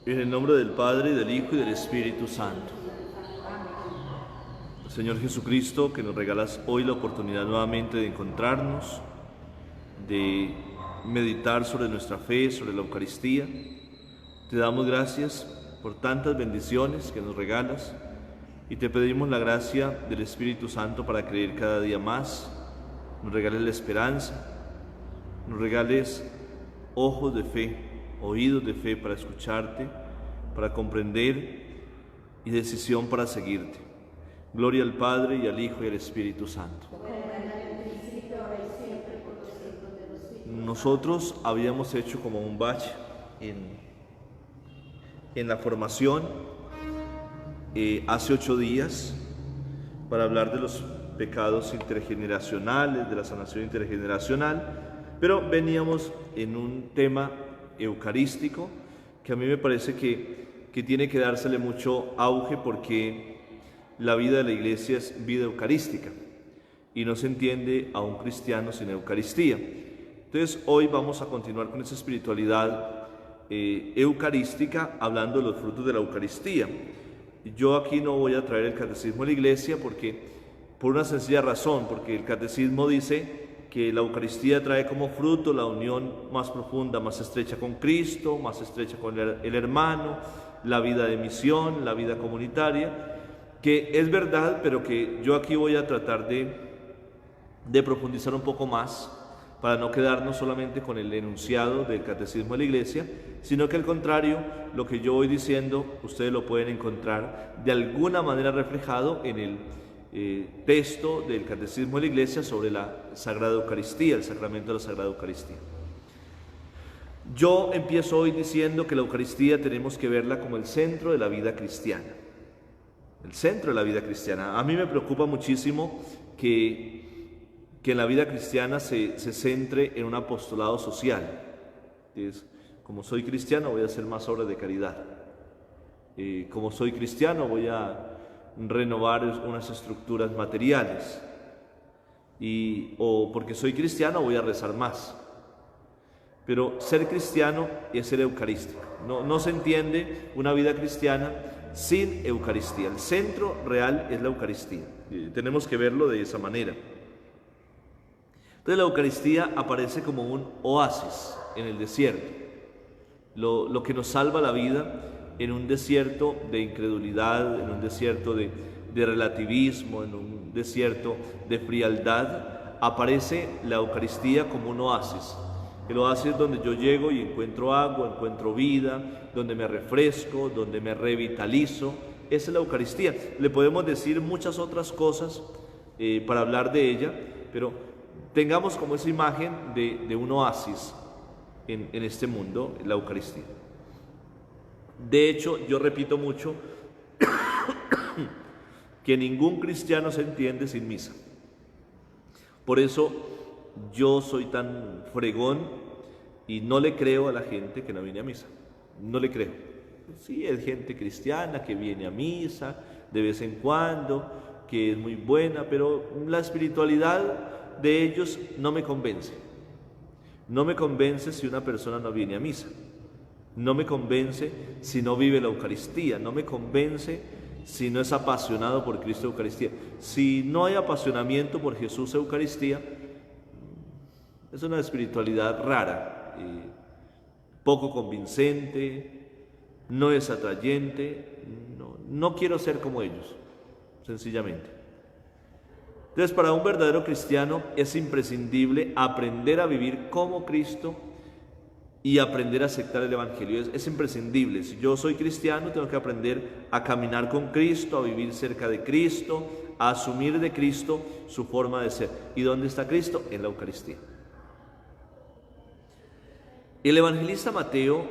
En el nombre del Padre, del Hijo y del Espíritu Santo. Señor Jesucristo, que nos regalas hoy la oportunidad nuevamente de encontrarnos, de meditar sobre nuestra fe, sobre la Eucaristía. Te damos gracias por tantas bendiciones que nos regalas y te pedimos la gracia del Espíritu Santo para creer cada día más. Nos regales la esperanza, nos regales ojos de fe, oídos de fe para escucharte, para comprender y decisión para seguirte. Gloria al Padre y al Hijo y al Espíritu Santo. Nosotros habíamos hecho como un batch en la formación hace 8 días para hablar de los pecados intergeneracionales, de la sanación intergeneracional, pero veníamos en un tema eucarístico que a mí me parece que tiene que dársele mucho auge porque la vida de la iglesia es vida eucarística y no se entiende a un cristiano sin Eucaristía. Entonces hoy vamos a continuar con esa espiritualidad eucarística hablando de los frutos de la Eucaristía. Yo aquí no voy a traer el catecismo de la iglesia por una sencilla razón, porque el catecismo dice que la Eucaristía trae como fruto la unión más profunda, más estrecha con Cristo, más estrecha con el hermano, la vida de misión, la vida comunitaria, que es verdad, pero que yo aquí voy a tratar de profundizar un poco más para no quedarnos solamente con el enunciado del catecismo de la iglesia, sino que al contrario, lo que yo voy diciendo, ustedes lo pueden encontrar de alguna manera reflejado en el texto del Catecismo de la Iglesia sobre la Sagrada Eucaristía, el sacramento de la Sagrada Eucaristía. Yo empiezo hoy diciendo que la Eucaristía tenemos que verla como el centro de la vida cristiana. El centro de la vida cristiana. A mí me preocupa muchísimo que en la vida cristiana se centre en un apostolado social. Como soy cristiano voy a hacer más obras de caridad. Como soy cristiano voy a renovar unas estructuras materiales o porque soy cristiano voy a rezar más. Pero ser cristiano es ser eucarístico. No se entiende una vida cristiana sin Eucaristía. El centro real es la Eucaristía. Tenemos que verlo de esa manera. Entonces la Eucaristía aparece como un oasis en el desierto. Lo que nos salva la vida en un desierto de incredulidad, en un desierto de relativismo, en un desierto de frialdad, aparece la Eucaristía como un oasis. El oasis es donde yo llego y encuentro agua, encuentro vida, donde me refresco, donde me revitalizo. Esa es la Eucaristía. Le podemos decir muchas otras cosas para hablar de ella, pero tengamos como esa imagen de un oasis en este mundo, la Eucaristía. De hecho, yo repito mucho que ningún cristiano se entiende sin misa. Por eso yo soy tan fregón y no le creo a la gente que no viene a misa. No le creo. Sí, es gente cristiana que viene a misa de vez en cuando, que es muy buena, pero la espiritualidad de ellos no me convence. No me convence si una persona no viene a misa. No me convence si no vive la Eucaristía, no me convence si no es apasionado por Cristo Eucaristía. Si no hay apasionamiento por Jesús Eucaristía, es una espiritualidad rara, poco convincente, no es atrayente, no quiero ser como ellos, sencillamente. Entonces, para un verdadero cristiano es imprescindible aprender a vivir como Cristo y aprender a aceptar el Evangelio. Es imprescindible. Si yo soy cristiano, tengo que aprender a caminar con Cristo, a vivir cerca de Cristo, a asumir de Cristo su forma de ser. ¿Y dónde está Cristo? En la Eucaristía. El evangelista Mateo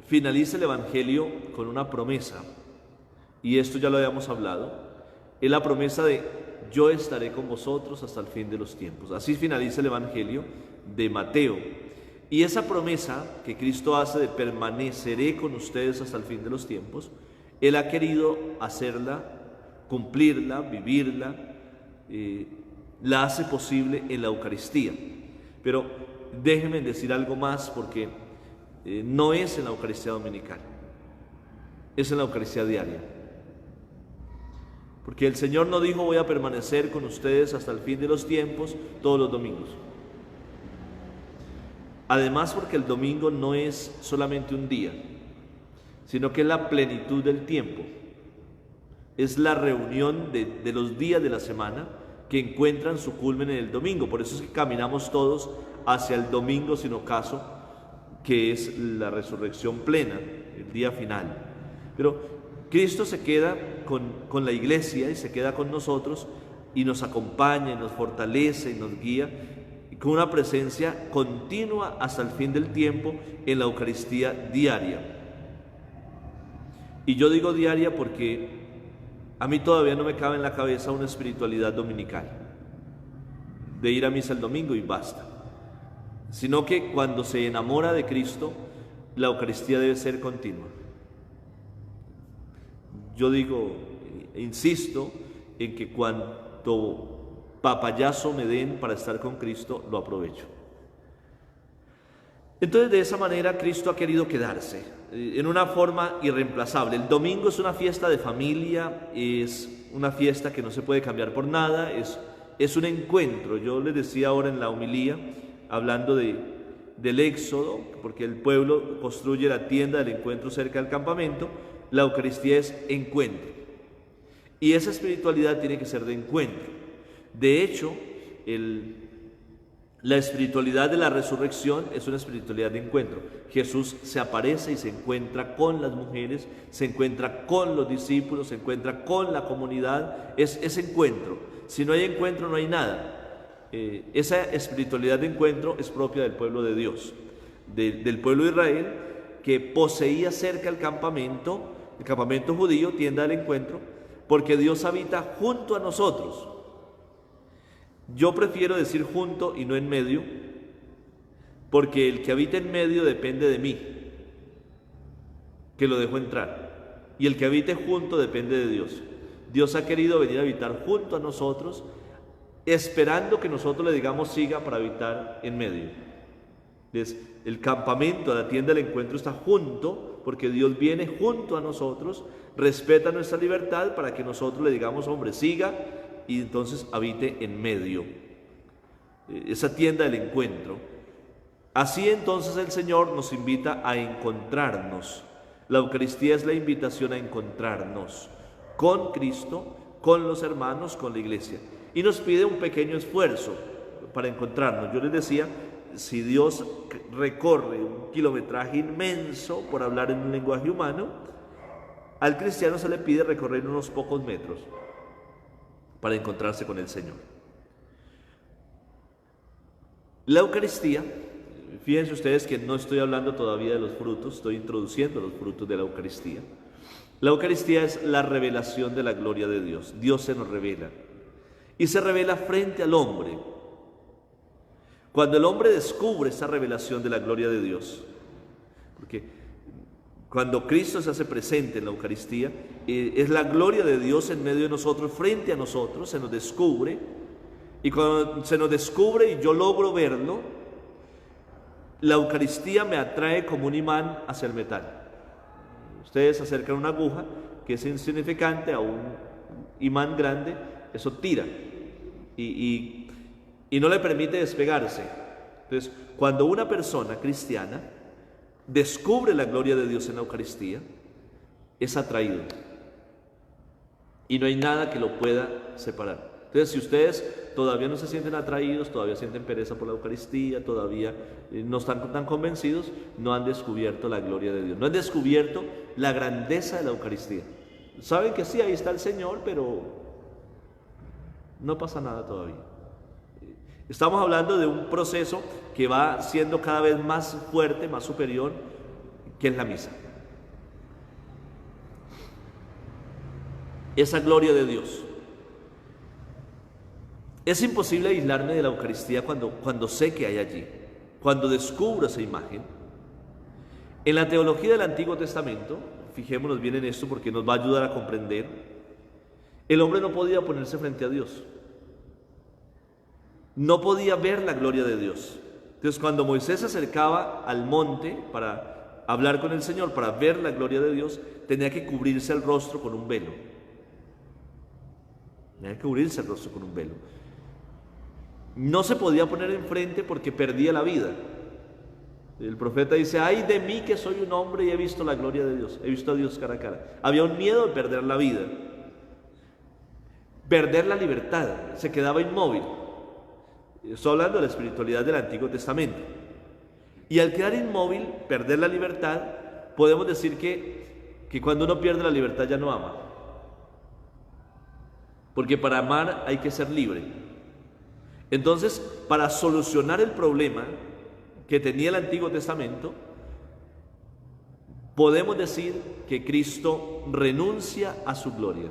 finaliza el Evangelio con una promesa, y esto ya lo habíamos hablado, es la promesa de yo estaré con vosotros hasta el fin de los tiempos. Así finaliza el Evangelio de Mateo. Y esa promesa que Cristo hace de permaneceré con ustedes hasta el fin de los tiempos, Él ha querido hacerla, cumplirla, vivirla, la hace posible en la Eucaristía. Pero déjenme decir algo más porque no es en la Eucaristía dominical. es en la Eucaristía diaria. Porque el Señor no dijo voy a permanecer con ustedes hasta el fin de los tiempos todos los domingos. Además, porque el domingo no es solamente un día, sino que es la plenitud del tiempo. Es la reunión de los días de la semana que encuentran su culmen en el domingo. Por eso es que caminamos todos hacia el domingo sin ocaso, que es la resurrección plena, el día final. Pero Cristo se queda con la iglesia y se queda con nosotros y nos acompaña y nos fortalece y nos guía con una presencia continua hasta el fin del tiempo en la Eucaristía diaria. Y yo digo diaria porque a mí todavía no me cabe en la cabeza una espiritualidad dominical, de ir a misa el domingo y basta, sino que cuando se enamora de Cristo, la Eucaristía debe ser continua. Yo digo, insisto en que cuanto papayazo me den para estar con Cristo, lo aprovecho. Entonces, de esa manera, Cristo ha querido quedarse en una forma irreemplazable. El domingo es una fiesta de familia, es una fiesta que no se puede cambiar por nada, es un encuentro. Yo les decía ahora en la homilía, hablando del Éxodo, porque el pueblo construye la tienda del encuentro cerca del campamento, la Eucaristía es encuentro. Y esa espiritualidad tiene que ser de encuentro. De hecho, la espiritualidad de la resurrección es una espiritualidad de encuentro. Jesús se aparece y se encuentra con las mujeres, se encuentra con los discípulos, se encuentra con la comunidad. Es encuentro. Si no hay encuentro, no hay nada. Esa espiritualidad de encuentro es propia del pueblo de Dios, del pueblo de Israel, que poseía cerca el campamento judío, tienda del encuentro, porque Dios habita junto a nosotros. Yo prefiero decir junto y no en medio, porque el que habita en medio depende de mí, que lo dejo entrar, y el que habite junto depende de Dios. Dios ha querido venir a habitar junto a nosotros, esperando que nosotros le digamos siga para habitar en medio. El campamento, la tienda del encuentro está junto, porque Dios viene junto a nosotros, respeta nuestra libertad para que nosotros le digamos hombre siga, y entonces habite en medio, esa tienda del encuentro. Así entonces el Señor nos invita a encontrarnos. La Eucaristía es la invitación a encontrarnos con Cristo, con los hermanos, con la iglesia. Y nos pide un pequeño esfuerzo para encontrarnos. Yo les decía, si Dios recorre un kilometraje inmenso, por hablar en un lenguaje humano, al cristiano se le pide recorrer unos pocos metros para encontrarse con el Señor. La Eucaristía, fíjense ustedes que no estoy hablando todavía de los frutos, estoy introduciendo los frutos de la Eucaristía. La Eucaristía es la revelación de la gloria de Dios. Dios se nos revela y se revela frente al hombre. Cuando el hombre descubre esa revelación de la gloria de Dios, porque cuando Cristo se hace presente en la Eucaristía, es la gloria de Dios en medio de nosotros, frente a nosotros, se nos descubre, y cuando se nos descubre y yo logro verlo, la Eucaristía me atrae como un imán hacia el metal. Ustedes acercan una aguja que es insignificante a un imán grande, eso tira y no le permite despegarse. Entonces, cuando una persona cristiana descubre la gloria de Dios en la Eucaristía, es atraído y no hay nada que lo pueda separar. Entonces, si ustedes todavía no se sienten atraídos, todavía sienten pereza por la Eucaristía, todavía no están tan convencidos, no han descubierto la gloria de Dios, no han descubierto la grandeza de la Eucaristía. Saben que sí, ahí está el Señor, pero no pasa nada todavía. Estamos hablando de un proceso que va siendo cada vez más fuerte, más superior, que es la misa. Esa gloria de Dios. Es imposible aislarme de la Eucaristía cuando sé que hay allí, cuando descubro esa imagen. En la teología del Antiguo Testamento, fijémonos bien en esto porque nos va a ayudar a comprender, el hombre no podía ponerse frente a Dios. No podía ver la gloria de Dios. Entonces, cuando Moisés se acercaba al monte para hablar con el Señor, para ver la gloria de Dios, tenía que cubrirse el rostro con un velo. Tenía que cubrirse el rostro con un velo. No se podía poner enfrente porque perdía la vida. El profeta dice: ay de mí que soy un hombre y he visto la gloria de Dios, he visto a Dios cara a cara. Había un miedo de perder la vida, perder la libertad, se quedaba inmóvil. Estoy hablando de la espiritualidad del Antiguo Testamento. Y al quedar inmóvil, perder la libertad, podemos decir que cuando uno pierde la libertad ya no ama. Porque para amar hay que ser libre. Entonces, para solucionar el problema que tenía el Antiguo Testamento, podemos decir que Cristo renuncia a su gloria.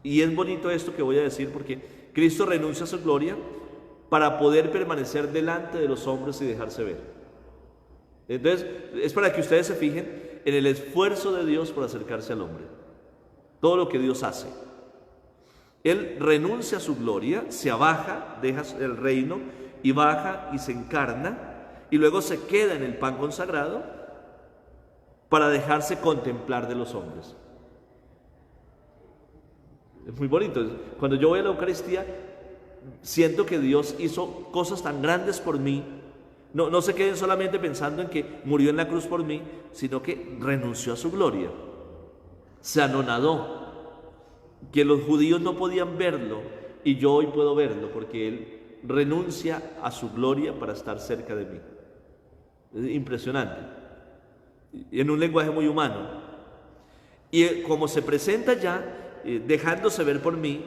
Y es bonito esto que voy a decir, porque Cristo renuncia a su gloria para poder permanecer delante de los hombres y dejarse ver. Entonces, es para que ustedes se fijen en el esfuerzo de Dios por acercarse al hombre. Todo lo que Dios hace. Él renuncia a su gloria, se abaja, deja el reino y baja y se encarna, y luego se queda en el pan consagrado para dejarse contemplar de los hombres. Es muy bonito. Cuando yo voy a la Eucaristía, siento que Dios hizo cosas tan grandes por mí. No se queden solamente pensando en que murió en la cruz por mí, sino que renunció a su gloria. Se anonadó. Que los judíos no podían verlo y yo hoy puedo verlo, porque Él renuncia a su gloria para estar cerca de mí. Es impresionante. Y en un lenguaje muy humano. Y como se presenta ya, dejándose ver por mí,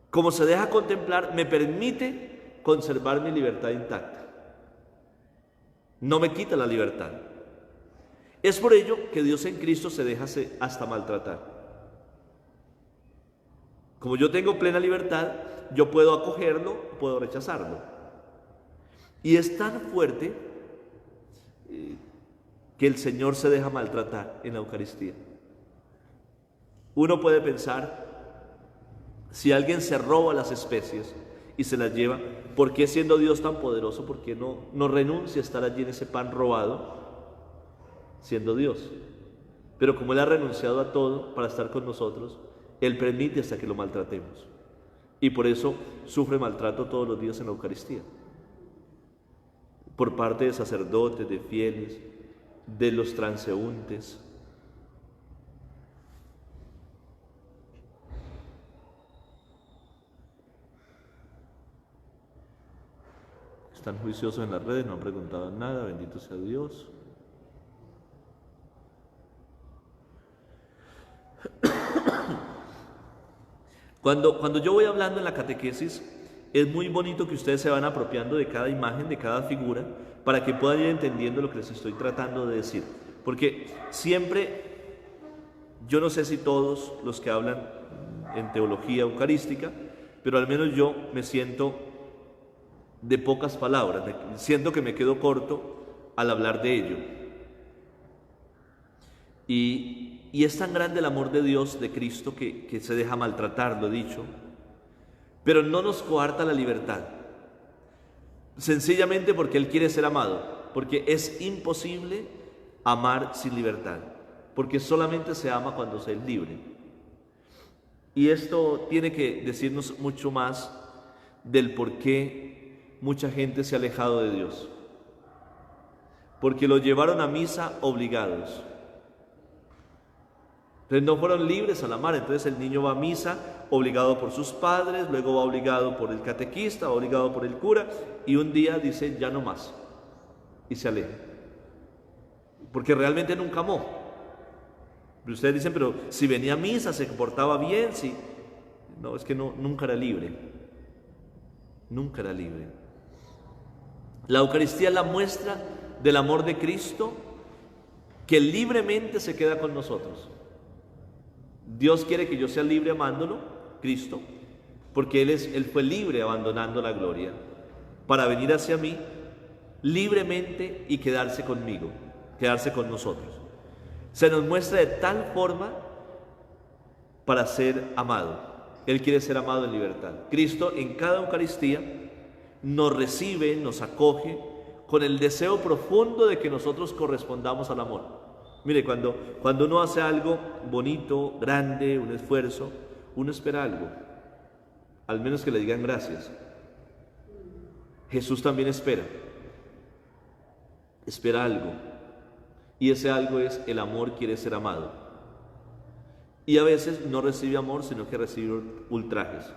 como se deja contemplar, me permite conservar mi libertad intacta. No me quita la libertad. Es por ello que Dios en Cristo se deja hasta maltratar. Como yo tengo plena libertad, yo puedo acogerlo, puedo rechazarlo. Y es tan fuerte que el Señor se deja maltratar en la Eucaristía. Uno puede pensar, si alguien se roba las especies y se las lleva, ¿por qué, siendo Dios tan poderoso, por qué no renuncia a estar allí en ese pan robado, siendo Dios? Pero como Él ha renunciado a todo para estar con nosotros, Él permite hasta que lo maltratemos. Y por eso sufre maltrato todos los días en la Eucaristía. Por parte de sacerdotes, de fieles, de los transeúntes. Están juiciosos en las redes, no han preguntado nada, bendito sea Dios. Cuando yo voy hablando en la catequesis, es muy bonito que ustedes se van apropiando de cada imagen, de cada figura, para que puedan ir entendiendo lo que les estoy tratando de decir. Porque siempre, yo no sé si todos los que hablan en teología eucarística, pero al menos yo me siento de pocas palabras, siento que me quedo corto al hablar de ello. Y es tan grande el amor de Dios, de Cristo, que se deja maltratar, lo he dicho, pero no nos coarta la libertad, sencillamente porque Él quiere ser amado, porque es imposible amar sin libertad, porque solamente se ama cuando se es libre. Y esto tiene que decirnos mucho más del por qué mucha gente se ha alejado de Dios, porque lo llevaron a misa obligados. Entonces no fueron libres al amar. Entonces el niño va a misa obligado por sus padres, luego va obligado por el catequista, va obligado por el cura, y un día dice ya no más y se aleja, porque realmente nunca amó. Pero ustedes dicen, pero si venía a misa, se portaba bien, sí. No, es que nunca era libre. Nunca era libre. La Eucaristía es la muestra del amor de Cristo, que libremente se queda con nosotros. Dios quiere que yo sea libre amándolo, Cristo, porque Él fue libre abandonando la gloria para venir hacia mí libremente y quedarse conmigo, quedarse con nosotros. Se nos muestra de tal forma para ser amado. Él quiere ser amado en libertad. Cristo en cada Eucaristía nos recibe, nos acoge con el deseo profundo de que nosotros correspondamos al amor. Mire, cuando uno hace algo bonito, grande, un esfuerzo, uno espera algo, al menos que le digan gracias. Jesús también espera algo, y ese algo es: el amor quiere ser amado. Y a veces no recibe amor, sino que recibe ultrajes.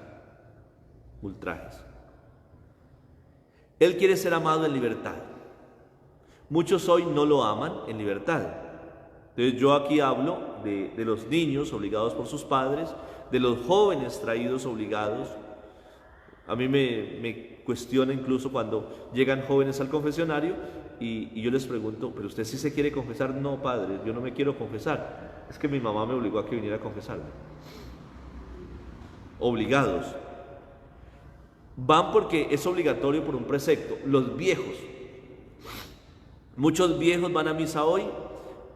Él quiere ser amado en libertad. Muchos hoy no lo aman en libertad. Entonces yo aquí hablo de los niños obligados por sus padres, de los jóvenes traídos obligados. A mí me cuestiona incluso cuando llegan jóvenes al confesionario y yo les pregunto: ¿pero usted sí se quiere confesar? No, padre, yo no me quiero confesar. Es que mi mamá me obligó a que viniera a confesarme. Obligados. Van porque es obligatorio por un precepto. Los viejos. Muchos viejos van a misa hoy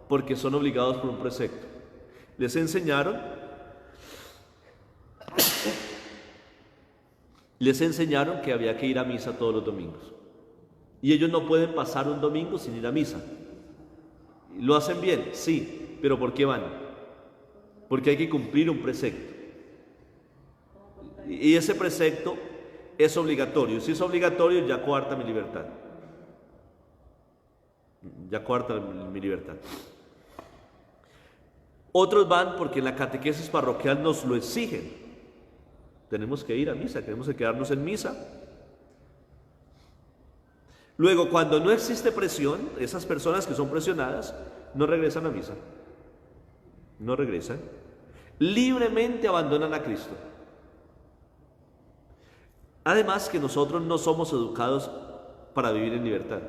porque son obligados por un precepto. Les enseñaron que había que ir a misa todos los domingos. Y ellos no pueden pasar un domingo sin ir a misa. ¿Lo hacen bien? Sí. ¿Pero por qué van? Porque hay que cumplir un precepto. Y ese precepto es obligatorio. Si es obligatorio, ya coarta mi libertad. Otros van porque en la catequesis parroquial nos lo exigen. Tenemos que ir a misa, tenemos que quedarnos en misa. Luego, cuando no existe presión, esas personas que son presionadas no regresan a misa. No regresan. Libremente abandonan a Cristo. Además que nosotros no somos educados para vivir en libertad.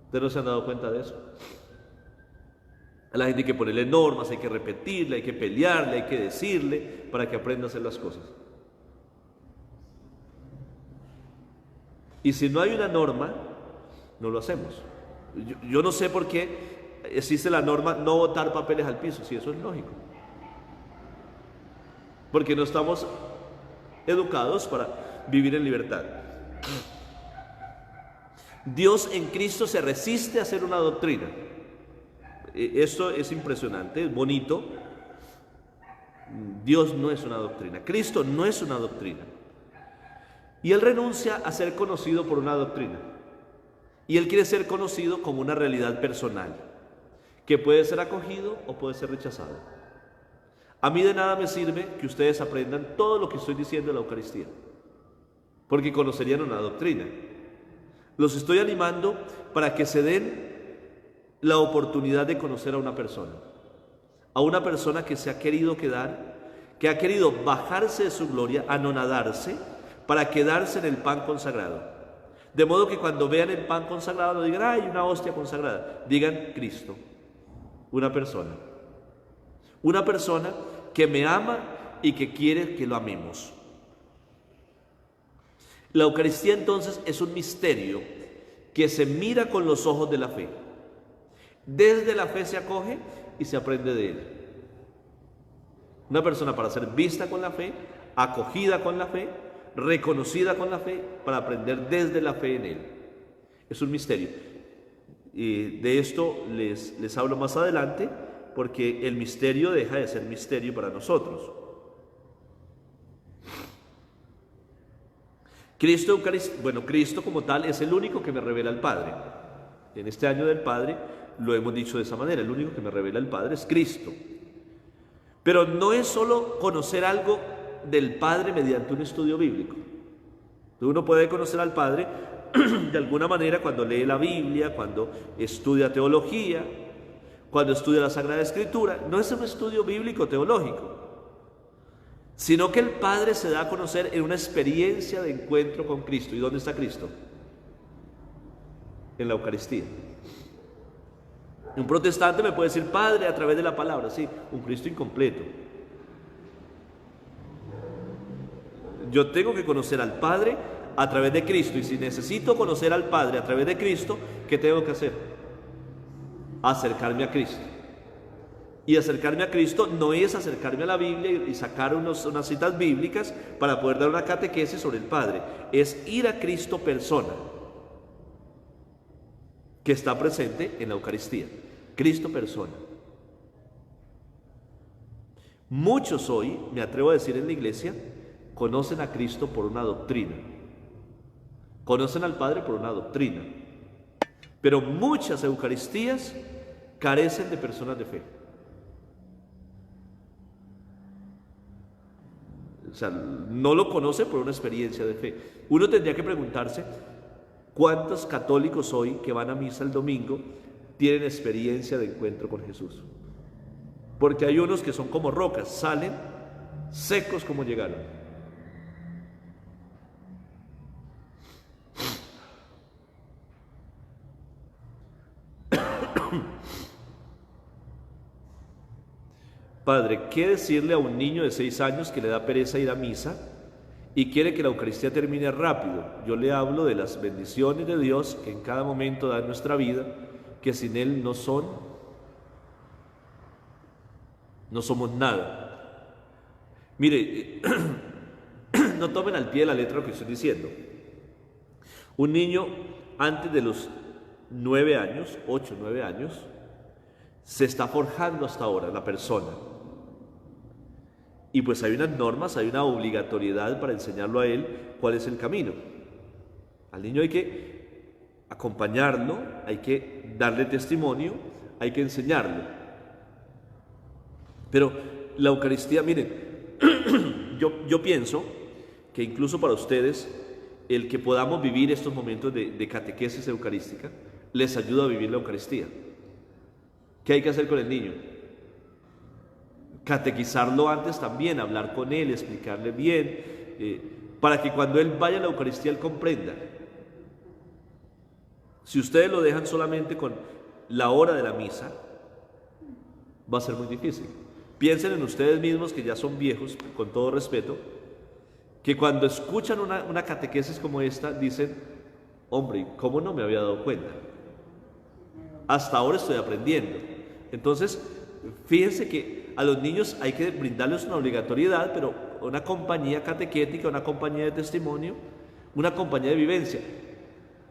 ¿Ustedes no se han dado cuenta de eso? A la gente hay que ponerle normas, hay que repetirle, hay que pelearle, hay que decirle para que aprenda a hacer las cosas. Y si no hay una norma, no lo hacemos. Yo no sé por qué existe la norma no botar papeles al piso, si eso es lógico. Porque no estamos educados para vivir en libertad. Dios en Cristo se resiste a hacer una doctrina. Esto es impresionante, es bonito. Dios no es una doctrina. Cristo no es una doctrina. Y Él renuncia a ser conocido por una doctrina. Y Él quiere ser conocido como una realidad personal, que puede ser acogido o puede ser rechazado. A mí de nada me sirve que ustedes aprendan todo lo que estoy diciendo en la Eucaristía, porque conocerían una doctrina. Los estoy animando para que se den la oportunidad de conocer a una persona que se ha querido quedar, que ha querido bajarse de su gloria, anonadarse, para quedarse en el pan consagrado. De modo que cuando vean el pan consagrado no digan: ¡ay, una hostia consagrada! Digan: Cristo, una persona que me ama y que quiere que lo amemos. La Eucaristía entonces es un misterio que se mira con los ojos de la fe. Desde la fe se acoge y se aprende de él. Una persona para ser vista con la fe, acogida con la fe, reconocida con la fe, para aprender desde la fe en él. Es un misterio. Y de esto les hablo más adelante, porque el misterio deja de ser misterio para nosotros. Cristo como tal es el único que me revela al Padre. En este año del Padre lo hemos dicho de esa manera: el único que me revela al Padre es Cristo. Pero no es solo conocer algo del Padre mediante un estudio bíblico. Uno puede conocer al Padre de alguna manera cuando lee la Biblia, cuando estudia teología, cuando estudia la Sagrada Escritura. No es un estudio bíblico teológico, sino que el Padre se da a conocer en una experiencia de encuentro con Cristo. ¿Y dónde está Cristo? En la Eucaristía. Un protestante me puede decir Padre a través de la palabra, sí, un Cristo incompleto. Yo tengo que conocer al Padre a través de Cristo, y si necesito conocer al Padre a través de Cristo, ¿qué tengo que hacer? Acercarme a Cristo. Y acercarme a Cristo no es acercarme a la Biblia y sacar unas citas bíblicas para poder dar una catequesis sobre el Padre. Es ir a Cristo persona. que está presente en la Eucaristía. Cristo persona. Muchos hoy, me atrevo a decir en la iglesia, conocen a Cristo por una doctrina. Conocen al Padre por una doctrina. Pero muchas Eucaristías carecen de personas de fe. O sea, no lo conoce por una experiencia de fe. Uno tendría que preguntarse, ¿cuántos católicos hoy que van a misa el domingo tienen experiencia de encuentro con Jesús? Porque hay unos que son como rocas, salen secos como llegaron. Padre, ¿qué decirle a un niño de 6 años que le da pereza ir a misa y quiere que la Eucaristía termine rápido? Yo le hablo de las bendiciones de Dios que en cada momento da en nuestra vida, que sin Él no somos nada. Mire, no tomen al pie de la letra lo que estoy diciendo. Un niño antes de los 9 años, 8, 9 años, se está forjando hasta ahora la persona. Y pues hay unas normas, hay una obligatoriedad para enseñarlo a él cuál es el camino. Al niño hay que acompañarlo, hay que darle testimonio, hay que enseñarlo. Pero la Eucaristía, miren, yo pienso que incluso para ustedes, el que podamos vivir estos momentos de catequesis eucarística, les ayuda a vivir la Eucaristía. ¿Qué hay que hacer con el niño? Catequizarlo antes también, hablar con él, explicarle bien, para que cuando él vaya a la Eucaristía él comprenda. Si ustedes lo dejan solamente con la hora de la misa, va a ser muy difícil. Piensen en ustedes mismos que ya son viejos, con todo respeto, que cuando escuchan una catequesis como esta dicen, hombre, ¿cómo no me había dado cuenta? Hasta ahora estoy aprendiendo. Entonces, fíjense que a los niños hay que brindarles una obligatoriedad, pero una compañía catequética, una compañía de testimonio, una compañía de vivencia.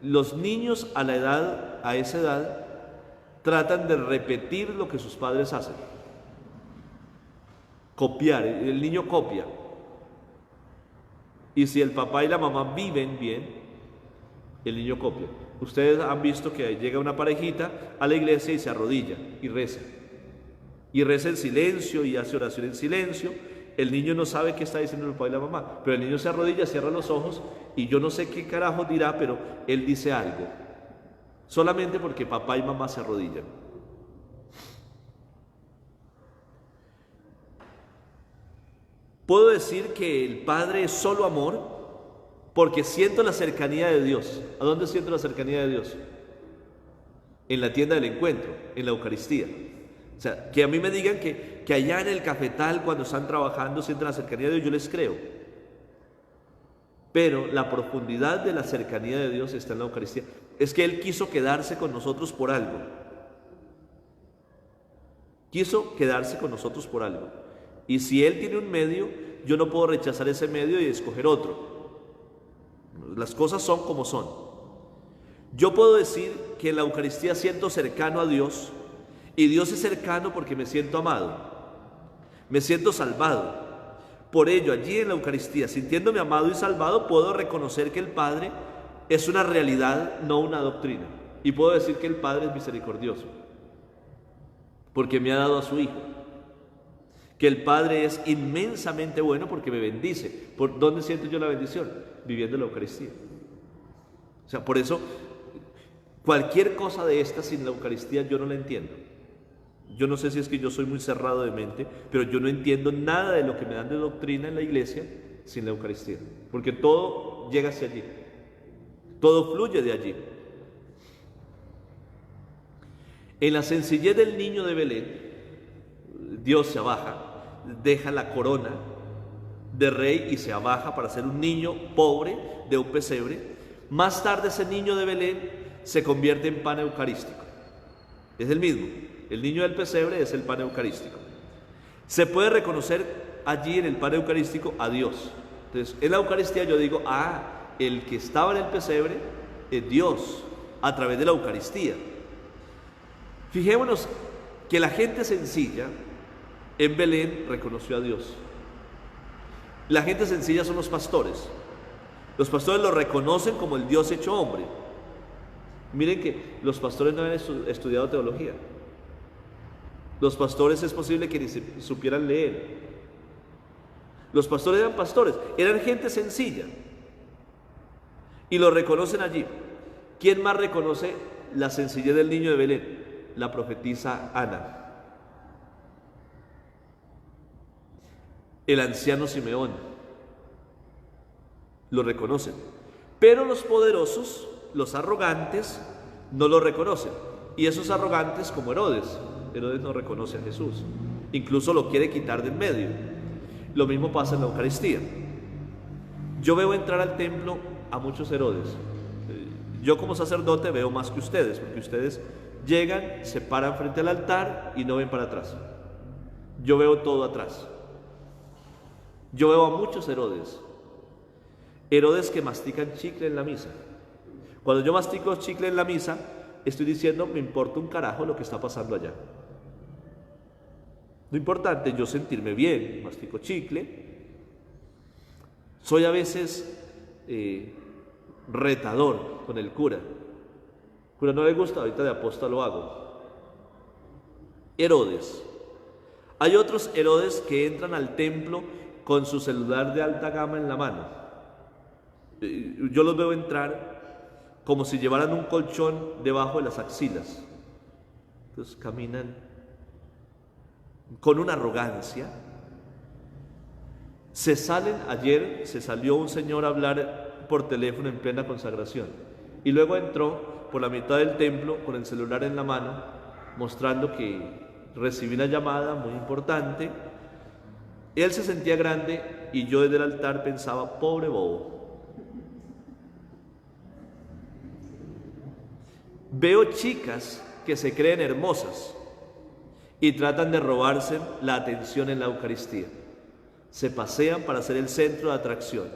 Los niños a esa edad, tratan de repetir lo que sus padres hacen. Copiar, el niño copia. Y si el papá y la mamá viven bien, el niño copia. Ustedes han visto que llega una parejita a la iglesia y se arrodilla y reza. Y reza en silencio y hace oración en silencio. El niño no sabe qué está diciendo el papá y la mamá, pero el niño se arrodilla, cierra los ojos y yo no sé qué carajo dirá, pero él dice algo. Solamente porque papá y mamá se arrodillan. Puedo decir que el Padre es solo amor porque siento la cercanía de Dios. ¿A dónde siento la cercanía de Dios? En la tienda del encuentro, en la Eucaristía. O sea, que a mí me digan que allá en el cafetal cuando están trabajando sienten la cercanía de Dios, yo les creo. Pero la profundidad de la cercanía de Dios está en la Eucaristía. Es que Él quiso quedarse con nosotros por algo. Quiso quedarse con nosotros por algo. Y si Él tiene un medio, yo no puedo rechazar ese medio y escoger otro. Las cosas son como son. Yo puedo decir que en la Eucaristía siento cercano a Dios, y Dios es cercano porque me siento amado, me siento salvado. Por ello, allí en la Eucaristía, sintiéndome amado y salvado, puedo reconocer que el Padre es una realidad, no una doctrina. Y puedo decir que el Padre es misericordioso, porque me ha dado a su Hijo. Que el Padre es inmensamente bueno porque me bendice. ¿Por dónde siento yo la bendición? Viviendo la Eucaristía. O sea, por eso, cualquier cosa de esta sin la Eucaristía yo no la entiendo. Yo no sé si es que yo soy muy cerrado de mente, pero yo no entiendo nada de lo que me dan de doctrina en la iglesia sin la Eucaristía. Porque todo llega hacia allí. Todo fluye de allí. En la sencillez del niño de Belén, Dios se abaja, deja la corona de rey y se abaja para ser un niño pobre de un pesebre. Más tarde ese niño de Belén se convierte en pan eucarístico. Es el mismo. El niño del pesebre es el pan eucarístico. Se puede reconocer allí en el pan eucarístico a Dios. Entonces, en la Eucaristía yo digo, el que estaba en el pesebre es Dios. a través de la Eucaristía. Fijémonos que la gente sencilla en Belén reconoció a Dios. La gente sencilla son los pastores. Los pastores lo reconocen como el Dios hecho hombre. Miren que los pastores no habían estudiado teología. Los pastores es posible que ni supieran leer. Los pastores eran pastores, eran gente sencilla. Y lo reconocen allí. ¿Quién más reconoce la sencillez del niño de Belén? La profetisa Ana. El anciano Simeón. Lo reconocen. Pero los poderosos, los arrogantes, no lo reconocen. Y esos arrogantes, como Herodes. Herodes no reconoce a Jesús. Incluso lo quiere quitar del medio. Lo mismo pasa en la Eucaristía. Yo veo entrar al templo a muchos Herodes. Yo como sacerdote veo más que ustedes, porque ustedes llegan, se paran frente al altar y no ven para atrás. Yo veo todo atrás. Yo veo a muchos Herodes. Herodes que mastican chicle en la misa. Cuando yo mastico chicle en la misa, estoy diciendo, me importa un carajo lo que está pasando allá. Lo importante es yo sentirme bien, mastico chicle. Soy a veces retador con el cura. El cura no le gusta, ahorita de aposta lo hago. Herodes. Hay otros Herodes que entran al templo con su celular de alta gama en la mano. Yo los veo entrar como si llevaran un colchón debajo de las axilas. Entonces caminan con una arrogancia. Ayer se salió un señor a hablar por teléfono en plena consagración y luego entró por la mitad del templo con el celular en la mano mostrando que recibí una llamada muy importante. Él se sentía grande y yo desde el altar pensaba, pobre bobo. Veo chicas que se creen hermosas y tratan de robarse la atención en la Eucaristía. Se pasean para ser el centro de atracción.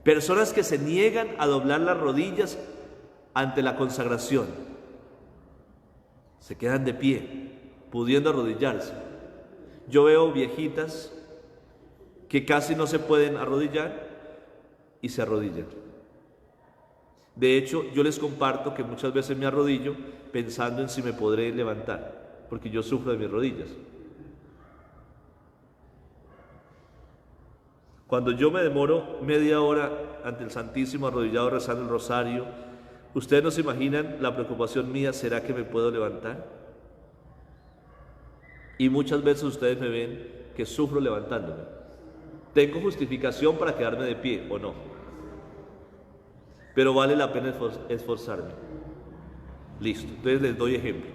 Personas que se niegan a doblar las rodillas ante la consagración. Se quedan de pie, pudiendo arrodillarse. Yo veo viejitas que casi no se pueden arrodillar y se arrodillan. De hecho, yo les comparto que muchas veces me arrodillo pensando en si me podré levantar, porque yo sufro de mis rodillas. Cuando yo me demoro media hora ante el Santísimo arrodillado rezando el rosario, ¿ustedes no se imaginan la preocupación mía? ¿Será que me puedo levantar? Y muchas veces ustedes me ven que sufro levantándome. ¿Tengo justificación para quedarme de pie o no? Pero vale la pena esforzarme. Listo, entonces les doy ejemplo.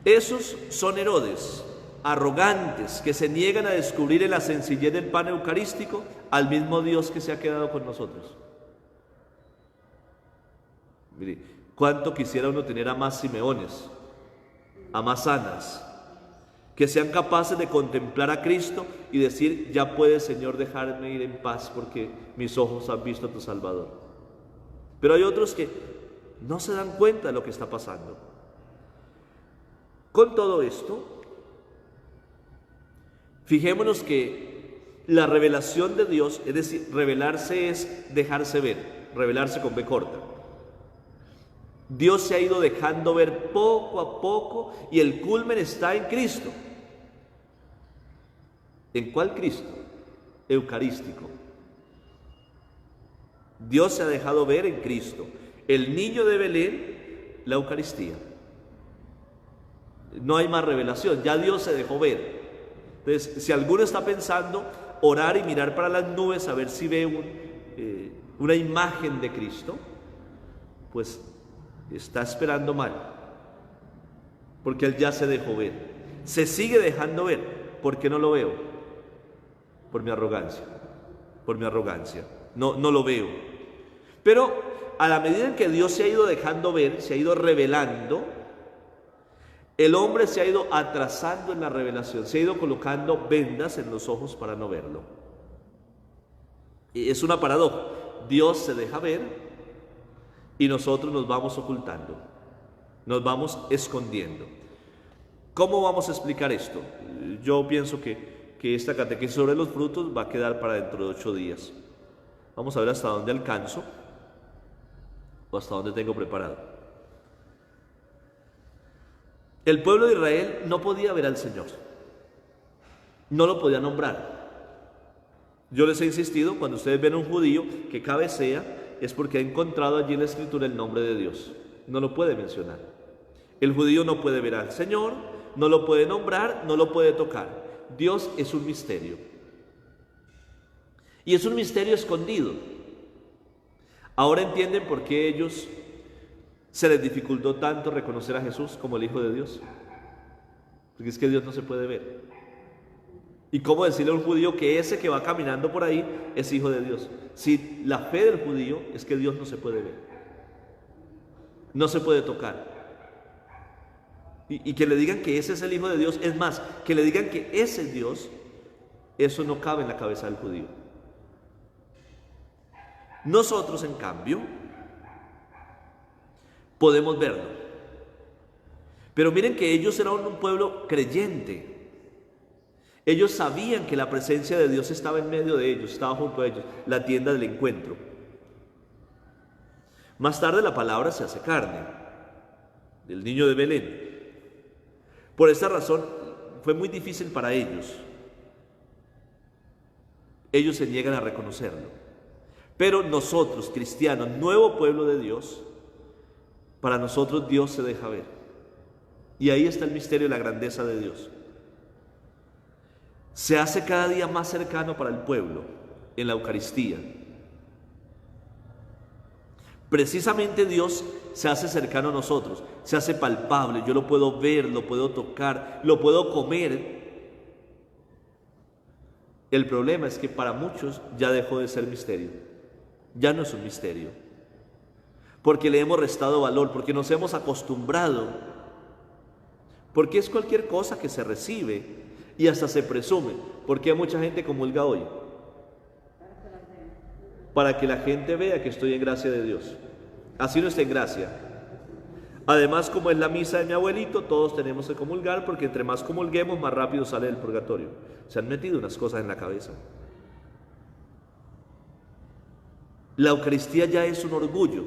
Esos son Herodes, arrogantes, que se niegan a descubrir en la sencillez del pan eucarístico al mismo Dios que se ha quedado con nosotros. Mire, cuánto quisiera uno tener a más Simeones, a más Anas, que sean capaces de contemplar a Cristo y decir, ya puedes, Señor, dejarme ir en paz porque mis ojos han visto a tu Salvador. Pero hay otros que no se dan cuenta de lo que está pasando. Con todo esto, fijémonos que la revelación de Dios, es decir, revelarse es dejarse ver, revelarse con B corta. Dios se ha ido dejando ver poco a poco y el culmen está en Cristo. ¿En cuál Cristo? Eucarístico. Dios se ha dejado ver en Cristo. El niño de Belén, la Eucaristía. No hay más revelación, ya Dios se dejó ver. Entonces, si alguno está pensando orar y mirar para las nubes a ver si ve una imagen de Cristo, pues está esperando mal, porque Él ya se dejó ver. Se sigue dejando ver. ¿Por qué no lo veo? Por mi arrogancia. Por mi arrogancia. No lo veo. Pero a la medida en que Dios se ha ido dejando ver, se ha ido revelando, el hombre se ha ido atrasando en la revelación, se ha ido colocando vendas en los ojos para no verlo. Es una paradoja. Dios se deja ver, y nosotros nos vamos ocultando, nos vamos escondiendo. ¿Cómo vamos a explicar esto? Yo pienso que esta catequesis sobre los frutos va a quedar para dentro de 8 días. Vamos a ver hasta dónde alcanzo o hasta dónde tengo preparado. El pueblo de Israel no podía ver al Señor, no lo podía nombrar. Yo les he insistido, cuando ustedes ven a un judío que cabecea, es porque ha encontrado allí en la Escritura el nombre de Dios. No lo puede mencionar. El judío no puede ver al Señor, no lo puede nombrar, no lo puede tocar. Dios es un misterio. Y es un misterio escondido. Ahora entienden por qué ellos se les dificultó tanto reconocer a Jesús como el Hijo de Dios. Porque es que Dios no se puede ver. ¿Y cómo decirle a un judío que ese que va caminando por ahí es hijo de Dios? Si la fe del judío es que Dios no se puede ver, no se puede tocar. Y que le digan que ese es el Hijo de Dios, es más, que le digan que ese es Dios, eso no cabe en la cabeza del judío. Nosotros, en cambio, podemos verlo. Pero miren que ellos eran un pueblo creyente. Ellos sabían que la presencia de Dios estaba en medio de ellos, estaba junto a ellos, la tienda del encuentro. Más tarde la palabra se hace carne, del niño de Belén. Por esta razón fue muy difícil para ellos. Ellos se niegan a reconocerlo. Pero nosotros, cristianos, nuevo pueblo de Dios, para nosotros Dios se deja ver. Y ahí está el misterio de la grandeza de Dios. Se hace cada día más cercano para el pueblo en la Eucaristía. Precisamente Dios se hace cercano a nosotros, se hace palpable. Yo lo puedo ver, lo puedo tocar, lo puedo comer. El problema es que para muchos ya dejó de ser misterio. Ya no es un misterio. Porque le hemos restado valor, porque nos hemos acostumbrado. Porque es cualquier cosa que se recibe y hasta se presume. Porque mucha gente comulga hoy. Para que la gente vea que estoy en gracia de Dios. Así no está en gracia. Además, como es la misa de mi abuelito, todos tenemos que comulgar, porque entre más comulguemos, más rápido sale del purgatorio. Se han metido unas cosas en la cabeza. La Eucaristía ya es un orgullo.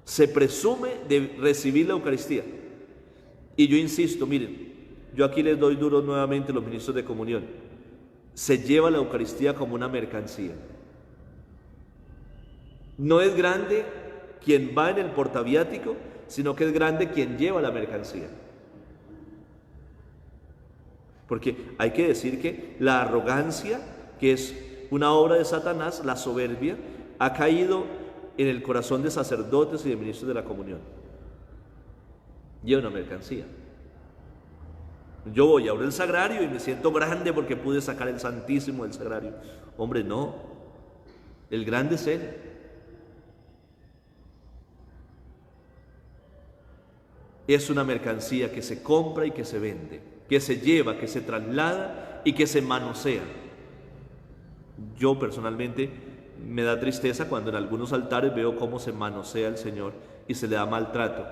Se presume de recibir la Eucaristía. Y yo insisto, miren, yo aquí les doy duro nuevamente a los ministros de comunión. Se lleva la Eucaristía como una mercancía. No es grande quien va en el portaviático, sino que es grande quien lleva la mercancía. Porque hay que decir que la arrogancia, que es una obra de Satanás, la soberbia, ha caído en el corazón de sacerdotes y de ministros de la comunión. Lleva una mercancía. Yo voy a abrir el sagrario y me siento grande porque pude sacar el Santísimo del sagrario. Hombre, no. El grande es Él. Es una mercancía que se compra y que se vende, que se lleva, que se traslada y que se manosea. Yo personalmente me da tristeza cuando en algunos altares veo cómo se manosea el Señor y se le da maltrato,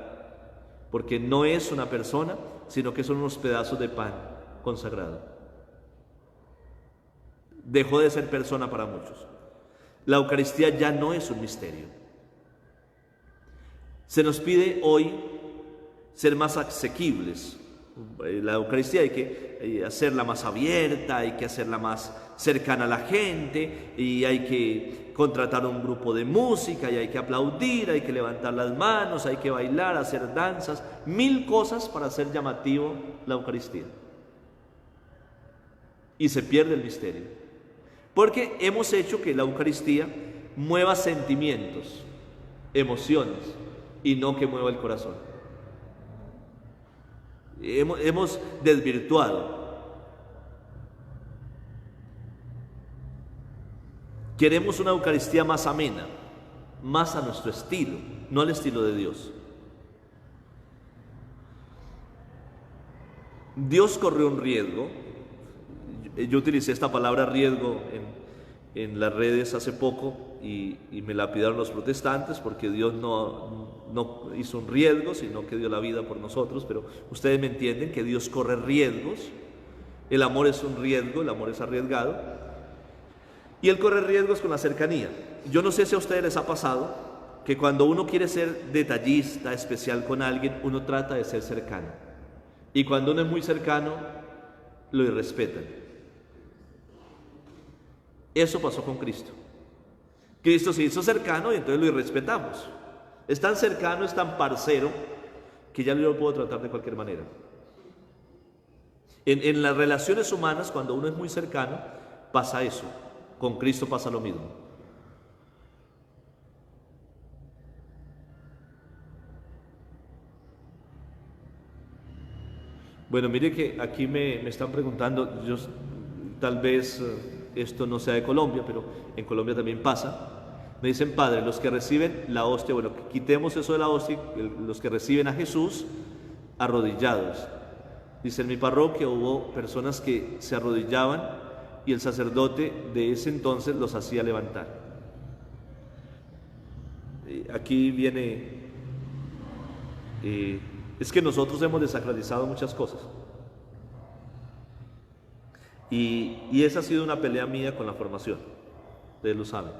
porque no es una persona, sino que son unos pedazos de pan consagrado. Dejó de ser persona para muchos. La Eucaristía ya no es un misterio. Se nos pide hoy ser más asequibles. La Eucaristía hay que hacerla más abierta, hay que hacerla más cercana a la gente, y hay que contratar un grupo de música, y hay que aplaudir, hay que levantar las manos, hay que bailar, hacer danzas, 1000 cosas para hacer llamativo la Eucaristía. Y se pierde el misterio, porque hemos hecho que la Eucaristía mueva sentimientos, emociones, y no que mueva el corazón. Hemos desvirtuado. Queremos una Eucaristía más amena, más a nuestro estilo, no al estilo de Dios. Dios corrió un riesgo. Yo utilicé esta palabra riesgo en las redes hace poco, y me lapidaron los protestantes porque Dios no hizo un riesgo, sino que dio la vida por nosotros, pero ustedes me entienden que Dios corre riesgos. El amor es un riesgo, el amor es arriesgado, y Él corre riesgos con la cercanía. Yo no sé si a ustedes les ha pasado que cuando uno quiere ser detallista, especial con alguien, uno trata de ser cercano, y cuando uno es muy cercano, lo irrespetan. Eso pasó con Cristo. Cristo se hizo cercano y entonces lo irrespetamos. Es tan cercano, es tan parcero, que ya lo puedo tratar de cualquier manera. En las relaciones humanas, cuando uno es muy cercano, pasa eso. Con Cristo pasa lo mismo. Bueno, mire que aquí me están preguntando, tal vez esto no sea de Colombia, pero en Colombia también pasa. Me dicen, padre, los que reciben la hostia, bueno, quitemos eso de la hostia, los que reciben a Jesús arrodillados. Dice, en mi parroquia hubo personas que se arrodillaban y el sacerdote de ese entonces los hacía levantar. Aquí viene, es que nosotros hemos desacralizado muchas cosas. Y esa ha sido una pelea mía con la formación, ustedes lo saben.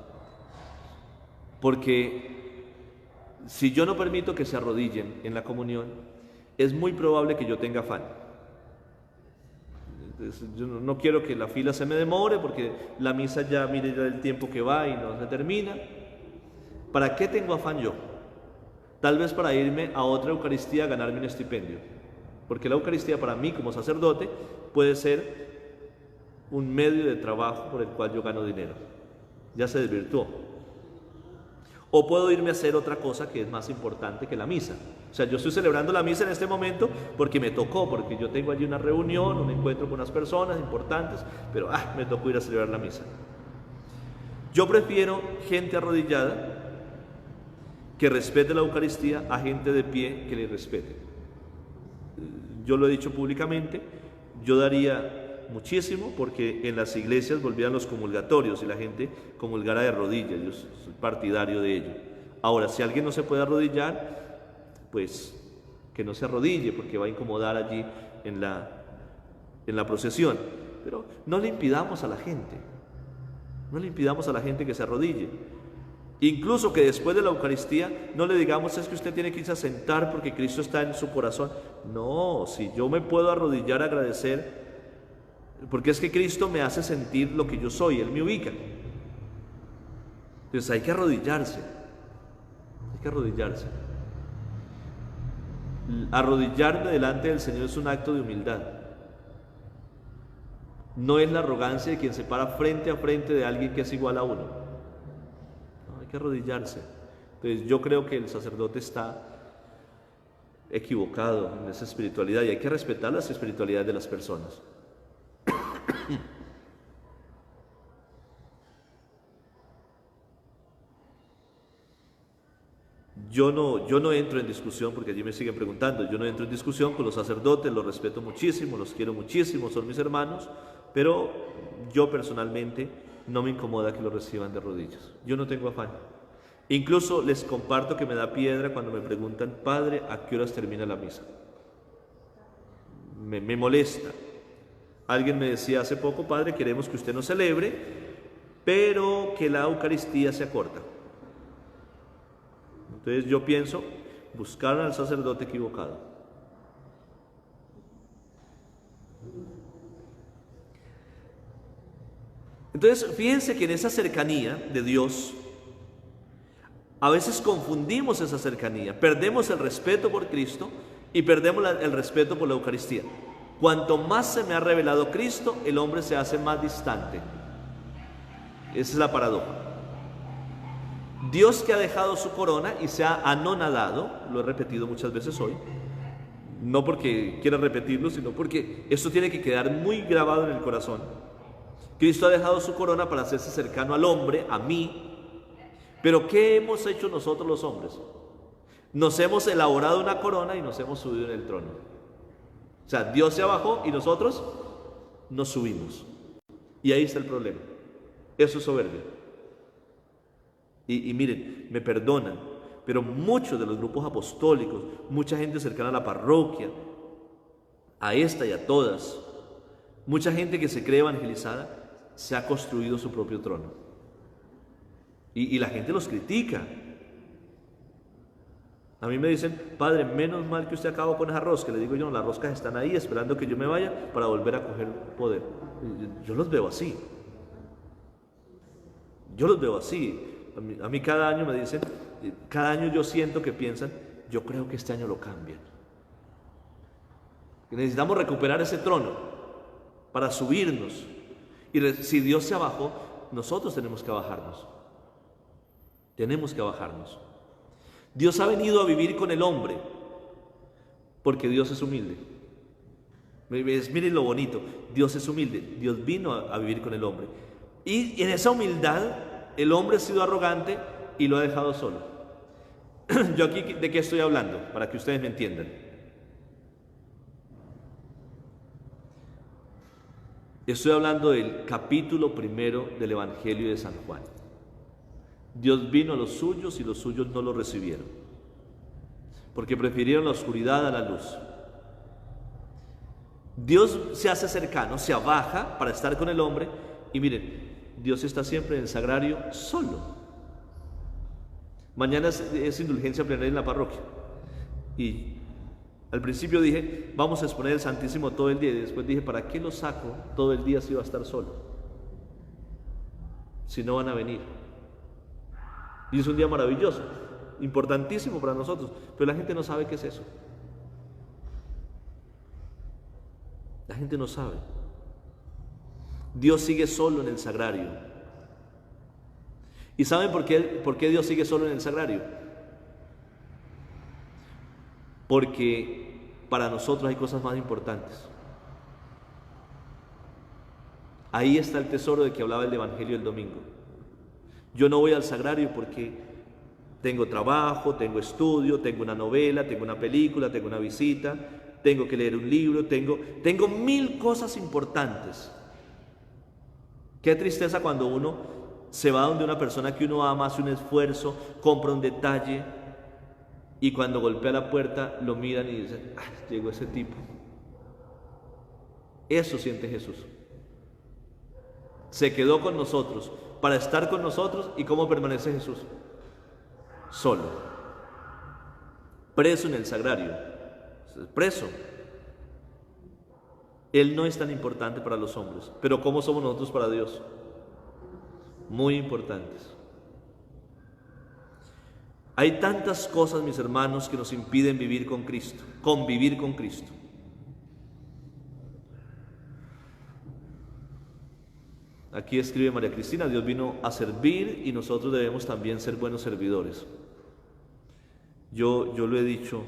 Porque si yo no permito que se arrodillen en la comunión, es muy probable que yo tenga afán. Yo no quiero que la fila se me demore porque la misa ya, mire ya el tiempo que va y no se termina. ¿Para qué tengo afán yo? Tal vez para irme a otra Eucaristía a ganarme un estipendio. Porque la Eucaristía para mí como sacerdote puede ser un medio de trabajo por el cual yo gano dinero. Ya se desvirtuó. O puedo irme a hacer otra cosa que es más importante que la misa. O sea, yo estoy celebrando la misa en este momento porque me tocó, porque yo tengo allí una reunión, un encuentro con unas personas importantes, pero me tocó ir a celebrar la misa. Yo prefiero gente arrodillada que respete la Eucaristía a gente de pie que le respete. Yo lo he dicho públicamente, yo daría muchísimo porque en las iglesias volvían los comulgatorios y la gente comulgara de rodillas. Yo soy partidario de ello. Ahora, si alguien no se puede arrodillar, pues que no se arrodille porque va a incomodar allí en la procesión. Pero no le impidamos a la gente, no le impidamos a la gente que se arrodille. Incluso que después de la Eucaristía no le digamos es que usted tiene que irse a sentar porque Cristo está en su corazón. No, si yo me puedo arrodillar, agradecer, porque es que Cristo me hace sentir lo que yo soy, Él me ubica. Entonces hay que arrodillarse, hay que arrodillarse. Arrodillarme delante del Señor es un acto de humildad. No es la arrogancia de quien se para frente a frente de alguien que es igual a uno. No, hay que arrodillarse. Entonces yo creo que el sacerdote está equivocado en esa espiritualidad y hay que respetar las espiritualidades de las personas. Yo no entro en discusión, porque allí me siguen preguntando, yo no entro en discusión con los sacerdotes, los respeto muchísimo, los quiero muchísimo, son mis hermanos, pero yo personalmente no me incomoda que los reciban de rodillas. Yo no tengo afán. Incluso les comparto que me da piedra cuando me preguntan, padre, ¿a qué horas termina la misa? Me molesta. Alguien me decía hace poco, padre, queremos que usted nos celebre, pero que la Eucaristía sea corta. Entonces yo pienso, buscaron al sacerdote equivocado. Entonces fíjense que en esa cercanía de Dios, a veces confundimos esa cercanía, perdemos el respeto por Cristo y perdemos el respeto por la Eucaristía. Cuanto más se me ha revelado Cristo, el hombre se hace más distante. Esa es la paradoja. Dios que ha dejado su corona y se ha anonadado, lo he repetido muchas veces hoy, no porque quiera repetirlo, sino porque esto tiene que quedar muy grabado en el corazón. Cristo ha dejado su corona para hacerse cercano al hombre, a mí, pero ¿qué hemos hecho nosotros los hombres? Nos hemos elaborado una corona y nos hemos subido en el trono. O sea, Dios se bajó y nosotros nos subimos. Y ahí está el problema. Eso es soberbia. Y miren, me perdonan, pero muchos de los grupos apostólicos, mucha gente cercana a la parroquia, a esta y a todas, mucha gente que se cree evangelizada, se ha construido su propio trono. Y la gente los critica. A mí me dicen: padre, menos mal que usted acabó con esa rosca. Le digo yo: no, las roscas están ahí esperando que yo me vaya para volver a coger poder. Yo los veo así. Yo los veo así. A mí cada año me dicen, cada año yo siento que piensan: yo creo que este año lo cambian. Necesitamos recuperar ese trono para subirnos. Y si Dios se abajó, nosotros tenemos que bajarnos. Tenemos que bajarnos. Dios ha venido a vivir con el hombre porque Dios es humilde. Miren lo bonito, Dios es humilde. Dios vino a vivir con el hombre. Y en esa humildad, el hombre ha sido arrogante y lo ha dejado solo. Yo aquí, ¿de qué estoy hablando? Para que ustedes me entiendan. Estoy hablando del capítulo 1 del Evangelio de San Juan. Dios vino a los suyos y los suyos no lo recibieron, porque prefirieron la oscuridad a la luz. Dios se hace cercano, se abaja para estar con el hombre. Y miren, Dios está siempre en el sagrario solo. Mañana es indulgencia plenaria en la parroquia. Y al principio dije: vamos a exponer el Santísimo todo el día. Y después dije: ¿para qué lo saco todo el día si va a estar solo? Si no van a venir. Y es un día maravilloso, importantísimo para nosotros, pero la gente no sabe qué es eso. La gente no sabe. Dios sigue solo en el sagrario. ¿Y saben por qué Dios sigue solo en el sagrario? Porque para nosotros hay cosas más importantes. Ahí está el tesoro de que hablaba el Evangelio el domingo. Yo no voy al sagrario porque tengo trabajo, tengo estudio, tengo una novela, tengo una película, tengo una visita, tengo que leer un libro, tengo 1000 cosas importantes. Qué tristeza cuando uno se va donde una persona que uno ama, hace un esfuerzo, compra un detalle, y cuando golpea la puerta lo miran y dicen: llegó ese tipo. Eso siente Jesús. Se quedó con nosotros para estar con nosotros. ¿Y cómo permanece Jesús? Solo, preso en el sagrario, preso. Él no es tan importante para los hombres, pero ¿cómo somos nosotros para Dios? Muy importantes. Hay tantas cosas, mis hermanos, que nos impiden vivir con Cristo, convivir con Cristo. Aquí escribe María Cristina: Dios vino a servir y nosotros debemos también ser buenos servidores. Yo lo he dicho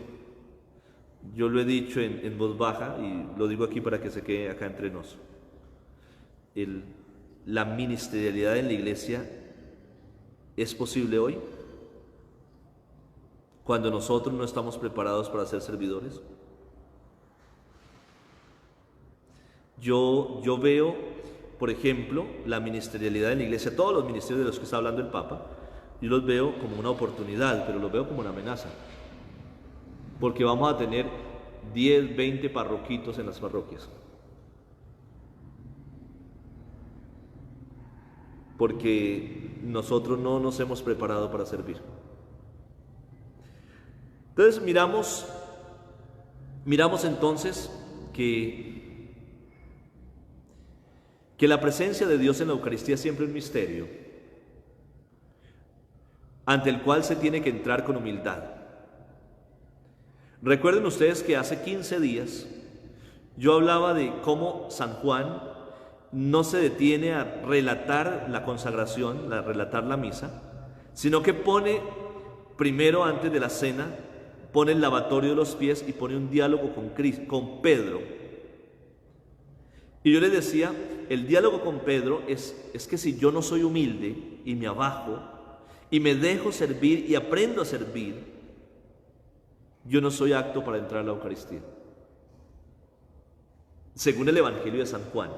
en voz baja, y lo digo aquí para que se quede acá entre nos. La ministerialidad en la iglesia es posible hoy, cuando nosotros no estamos preparados para ser servidores. Yo veo, por ejemplo, la ministerialidad en la iglesia, todos los ministerios de los que está hablando el Papa, yo los veo como una oportunidad, pero los veo como una amenaza, porque vamos a tener 10, 20 parroquitos en las parroquias, porque nosotros no nos hemos preparado para servir. Entonces miramos entonces que la presencia de Dios en la Eucaristía siempre es un misterio, ante el cual se tiene que entrar con humildad. Recuerden ustedes que hace 15 días yo hablaba de cómo San Juan no se detiene a relatar la consagración, a relatar la misa, sino que pone primero, antes de la cena, pone el lavatorio de los pies y pone un diálogo con Pedro. Y yo les decía, el diálogo con Pedro es que si yo no soy humilde y me abajo y me dejo servir y aprendo a servir, yo no soy apto para entrar a la Eucaristía, según el Evangelio de San Juan.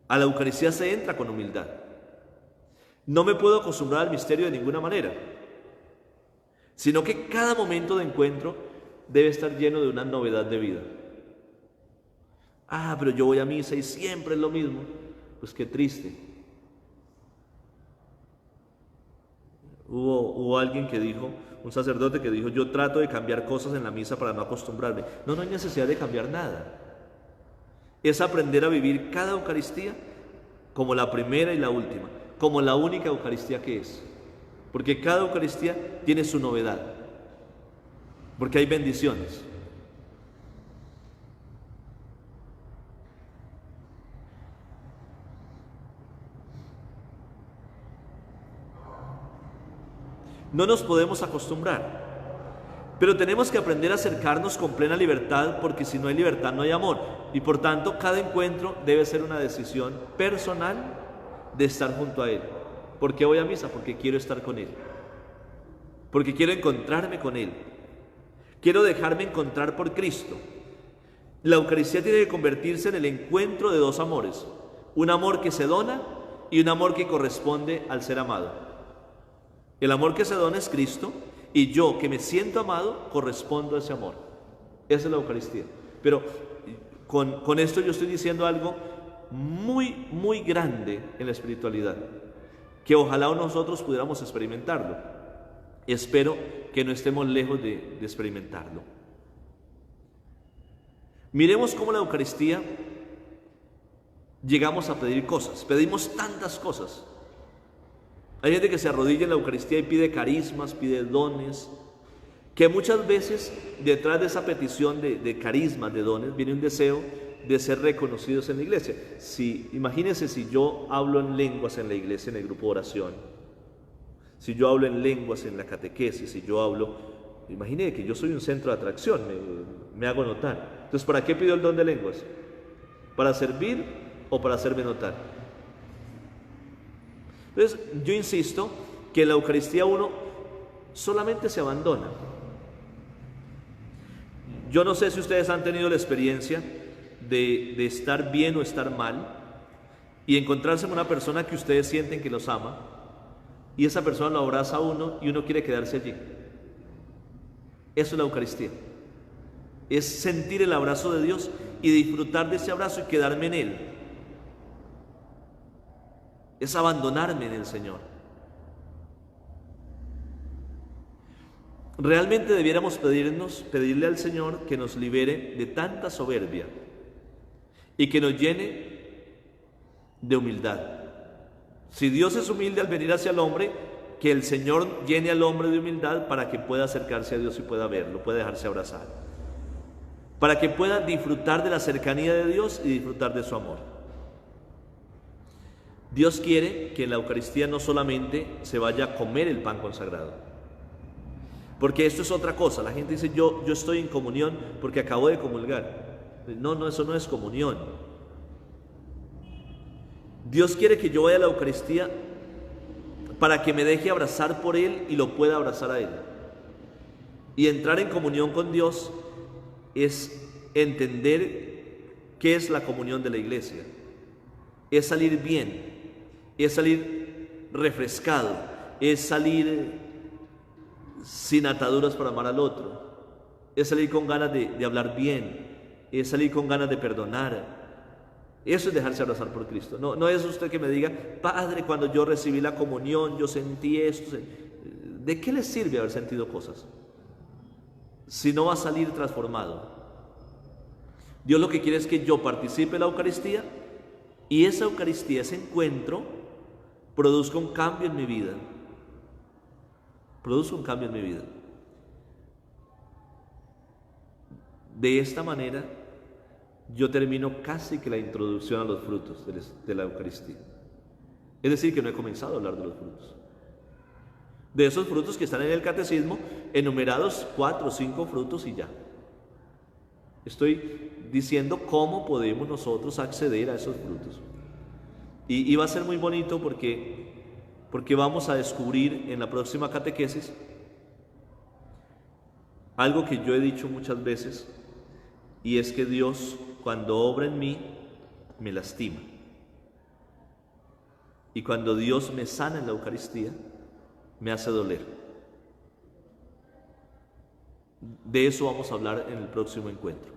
A la Eucaristía se entra con humildad. No me puedo acostumbrar al misterio de ninguna manera, sino que cada momento de encuentro debe estar lleno de una novedad de vida. Pero yo voy a misa y siempre es lo mismo. Pues qué triste. Hubo alguien que dijo, un sacerdote que dijo, yo trato de cambiar cosas en la misa para no acostumbrarme. No hay necesidad de cambiar nada. Es aprender a vivir cada Eucaristía como la primera y la última, como la única Eucaristía que es. Porque cada Eucaristía tiene su novedad, porque hay bendiciones. No nos podemos acostumbrar, pero tenemos que aprender a acercarnos con plena libertad, porque si no hay libertad no hay amor. Y por tanto, cada encuentro debe ser una decisión personal de estar junto a Él. ¿Por qué voy a misa? Porque quiero estar con Él, porque quiero encontrarme con Él, quiero dejarme encontrar por Cristo. La Eucaristía tiene que convertirse en el encuentro de dos amores, un amor que se dona y un amor que corresponde al ser amado. El amor que se dona es Cristo, y yo, que me siento amado, correspondo a ese amor. Esa es la Eucaristía. Pero con esto yo estoy diciendo algo muy, muy grande en la espiritualidad, que ojalá nosotros pudiéramos experimentarlo. Espero que no estemos lejos de experimentarlo. Miremos cómo la Eucaristía llegamos a pedir cosas. Pedimos tantas cosas. Hay gente que se arrodilla en la Eucaristía y pide carismas, pide dones, que muchas veces detrás de esa petición de carismas, de dones, viene un deseo de ser reconocidos en la iglesia. Imagínense si yo hablo en lenguas en la iglesia, en el grupo de oración, si yo hablo en lenguas en la catequesis, imagínense que yo soy un centro de atracción, me hago notar. Entonces, ¿para qué pido el don de lenguas? ¿Para servir o para hacerme notar? Entonces, yo insisto que en la Eucaristía uno solamente se abandona. Yo no sé si ustedes han tenido la experiencia de estar bien o estar mal y encontrarse con una persona que ustedes sienten que los ama, y esa persona lo abraza a uno y uno quiere quedarse allí. Eso es la Eucaristía. Es sentir el abrazo de Dios y disfrutar de ese abrazo y quedarme en Él. Es abandonarme en el Señor. Realmente debiéramos pedirle al Señor que nos libere de tanta soberbia y que nos llene de humildad. Si Dios es humilde al venir hacia el hombre, que el Señor llene al hombre de humildad para que pueda acercarse a Dios y pueda verlo, pueda dejarse abrazar, para que pueda disfrutar de la cercanía de Dios y disfrutar de su amor. Dios quiere que en la Eucaristía no solamente se vaya a comer el pan consagrado, porque esto es otra cosa. La gente dice, yo estoy en comunión porque acabo de comulgar. No, eso no es comunión. Dios quiere que yo vaya a la Eucaristía para que me deje abrazar por Él y lo pueda abrazar a Él. Y entrar en comunión con Dios es entender qué es la comunión de la iglesia. Es salir bien, es salir refrescado, es salir sin ataduras para amar al otro, es salir con ganas de hablar bien, es salir con ganas de perdonar. Eso es dejarse abrazar por Cristo. No es usted que me diga, Padre, cuando yo recibí la comunión, yo sentí esto. ¿De qué le sirve haber sentido cosas si no va a salir transformado? Dios lo que quiere es que yo participe en la Eucaristía y esa Eucaristía, ese encuentro, produzca un cambio en mi vida. Produzca un cambio en mi vida. De esta manera, yo termino casi que la introducción a los frutos de la Eucaristía. Es decir, que no he comenzado a hablar de los frutos. De esos frutos que están en el catecismo, enumerados 4 o 5 frutos y ya. Estoy diciendo cómo podemos nosotros acceder a esos frutos. Y va a ser muy bonito porque vamos a descubrir en la próxima catequesis algo que yo he dicho muchas veces, y es que Dios, cuando obra en mí, me lastima. Y cuando Dios me sana en la Eucaristía, me hace doler. De eso vamos a hablar en el próximo encuentro.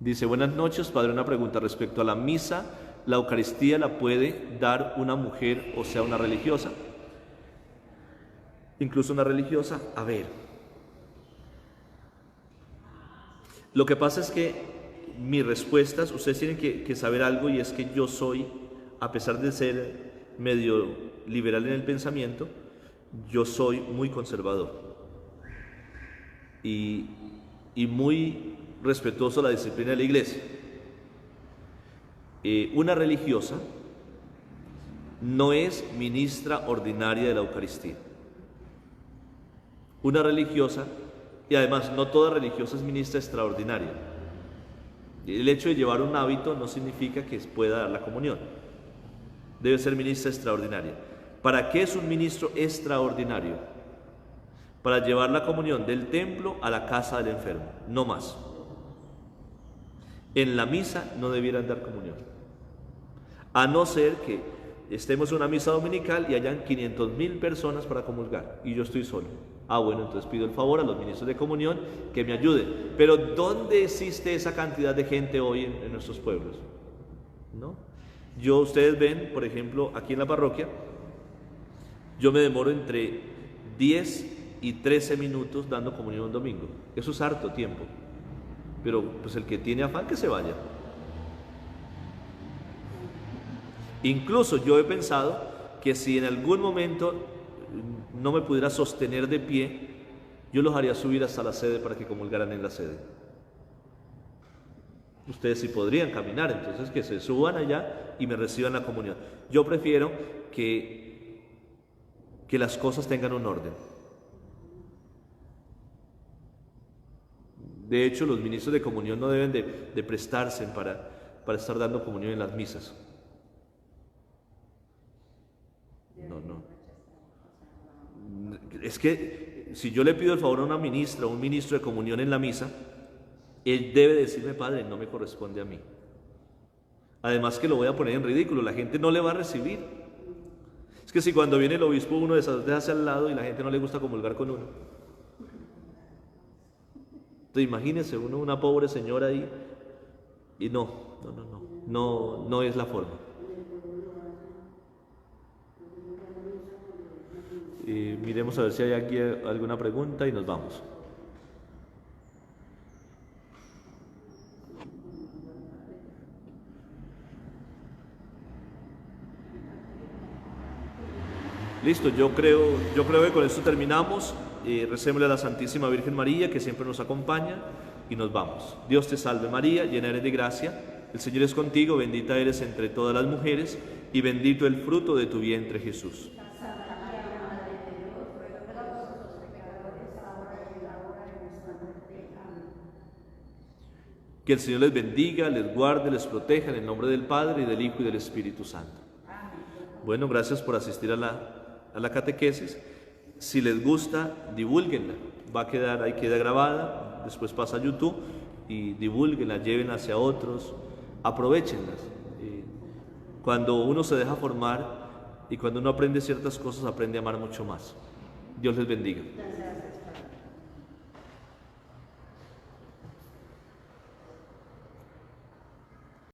Dice, buenas noches, padre, una pregunta respecto a la misa. ¿La Eucaristía la puede dar una mujer, o sea, una religiosa? Incluso una religiosa. A ver, lo que pasa es que mis respuestas, ustedes tienen que saber algo, y es que yo soy, a pesar de ser medio liberal en el pensamiento, yo soy muy conservador y muy respetuoso de la disciplina de la iglesia. Una religiosa no es ministra ordinaria de la Eucaristía. Una religiosa, y además no toda religiosa es ministra extraordinaria. El hecho de llevar un hábito no significa que pueda dar la comunión. Debe ser ministra extraordinaria. ¿Para qué es un ministro extraordinario? Para llevar la comunión del templo a la casa del enfermo, no más. En la misa no debieran dar comunión, a no ser que estemos en una misa dominical y hayan 500.000 personas para comulgar y yo estoy solo. Bueno, entonces pido el favor a los ministros de comunión que me ayuden. Pero ¿dónde existe esa cantidad de gente hoy en nuestros pueblos? ¿No? Ustedes ven, por ejemplo, aquí en la parroquia, yo me demoro entre 10 y 13 minutos dando comunión un domingo. Eso es harto tiempo. Pero pues el que tiene afán, que se vaya. Incluso yo he pensado que si en algún momento no me pudiera sostener de pie, yo los haría subir hasta la sede para que comulgaran en la sede. Ustedes sí podrían caminar, entonces que se suban allá y me reciban la comunión. Yo prefiero que las cosas tengan un orden. De hecho, los ministros de comunión no deben de prestarse para estar dando comunión en las misas. No. Es que si yo le pido el favor a una ministra o un ministro de comunión en la misa, él debe decirme, padre, no me corresponde a mí. Además que lo voy a poner en ridículo, la gente no le va a recibir. Es que si cuando viene el obispo uno deja hacia al lado y la gente no le gusta comulgar con uno. Entonces imagínense uno, una pobre señora ahí, y no es la forma. Miremos a ver si hay aquí alguna pregunta y nos vamos. Listo, yo creo que con esto terminamos. Recémosle a la Santísima Virgen María, que siempre nos acompaña, y nos vamos. Dios te salve María, llena eres de gracia, el Señor es contigo, bendita eres entre todas las mujeres, y bendito el fruto de tu vientre Jesús. Que el Señor les bendiga, les guarde, les proteja, en el nombre del Padre, y del Hijo, y del Espíritu Santo. Bueno, gracias por asistir a la catequesis. Si les gusta, divúlguenla. Va a quedar, ahí queda grabada, después pasa a YouTube, y divúlguenla, lleven hacia otros, aprovechenlas. Cuando uno se deja formar y cuando uno aprende ciertas cosas, aprende a amar mucho más. Dios les bendiga.